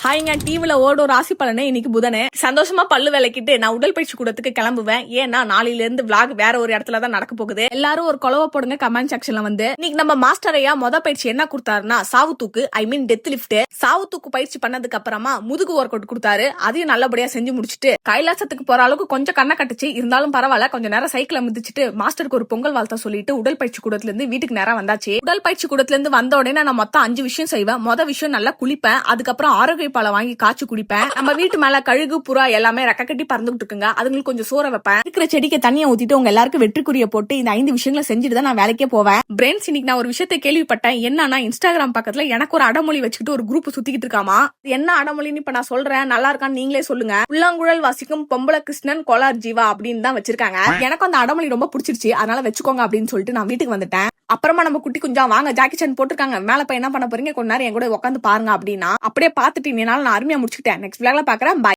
ஹாய்ங்க, டிவில ஓடும் ராசி பலனே இன்னைக்கு புதனே. சந்தோஷமா பல்லு விளக்கிட்டு நான் உடல் பயிற்சி கூடத்துக்கு கிளம்புவேன். ஏன்னா நாளையில இருந்து விளாக் வேற ஒரு இடத்துல தான் நடக்க போகுது. எல்லாரும் ஒரு கொலவை போடுங்க கமெண்ட் செக்ஷன்ல வந்து. இன்னைக்கு நம்ம மாஸ்டர் ஐயா பயிற்சி என்ன கொடுத்தாருன்னா சாவு தூக்கு, ஐ மீன் டெத் லிஃப்ட். சாவு தூக்கு பயிற்சி பண்ணதுக்கு அப்புறமா முதுகு ஒர்க் அவுட் கொடுத்தாரு. அதையும் நல்லபடியா செஞ்சு முடிச்சுட்டு கைலாசத்துக்கு போற அளவுக்கு கொஞ்சம் கண்ணை கட்டுச்சு. இருந்தாலும் பரவாயில்ல, கொஞ்சம் நேரம் சைக்கிள மிதிச்சுட்டு மாஸ்டருக்கு ஒரு பொங்கல் வாழ்த்த சொல்லிட்டு உடல் பயிற்சி கூடத்துல இருந்து வீட்டுக்கு நேரம் வந்தாச்சு. உடல் பயிற்சி கூடத்துல இருந்து வந்த உடனே நான் மொத்தம் 5 விஷயம் செய்வேன். விஷயம் நல்லா குளிப்பேன். அதுக்கப்புறம் ஆரோக்கிய பாலை வாங்கி காய்ச்சி குடிப்பேன். நம்ம வீட்டு மேல கழுகு புறா எல்லாமே ரெக்க கட்டி பறந்துட்டு இருக்குங்க. அதுங்களுக்கு கொஞ்சம் சோற வைப்பேன். இருக்கிற செடிக்கு தண்ணியை ஊத்திட்டு உங்க எல்லாருக்கும் வெற்றிக்குரிய போட்டு இந்த 5 விஷயங்களை செஞ்சுட்டு தான் நான் வேலைக்கே போவேன். பிரெண்ட்ஸ், இன்னைக்கு நான் ஒரு விஷயத்தை கேள்விப்பட்டேன். என்னன்னா, இன்ஸ்டாகிராம் பக்கத்துல எனக்கு ஒரு அடமொழி வச்சுக்கிட்டு ஒரு குரூப் சுத்திக்கிட்டு இருக்காமா. என்ன அடமொழின்னு இப்ப நான் சொல்றேன், நல்லா இருக்கான்னு நீங்களே சொல்லுங்க. புல்லாங்குழல் வாசிக்கும் பொம்பளை கிருஷ்ணன் கோலார் ஜீவா அப்படின்னு தான் வச்சிருக்காங்க. எனக்கு அந்த அடமொழி ரொம்ப பிடிச்சிருச்சு, அதனால வச்சுக்கோங்க அப்படின்னு சொல்லிட்டு நான் வீட்டுக்கு வந்துட்டேன். அப்புறமா நம்ம குட்டி குஞ்சா வாங்க ஜாக்கி சான் போட்டுருக்காங்க, மேல போய் என்ன பண்ண போறீங்க, கொஞ்ச நேரம் என் கூட உட்காந்து பாருங்க அப்படின்னா அப்படியே பாத்துட்டு நான் அருமையா முடிச்சுக்கிட்டேன். நெக்ஸ்ட் விளாக்ல பாக்குறேன். பாய்.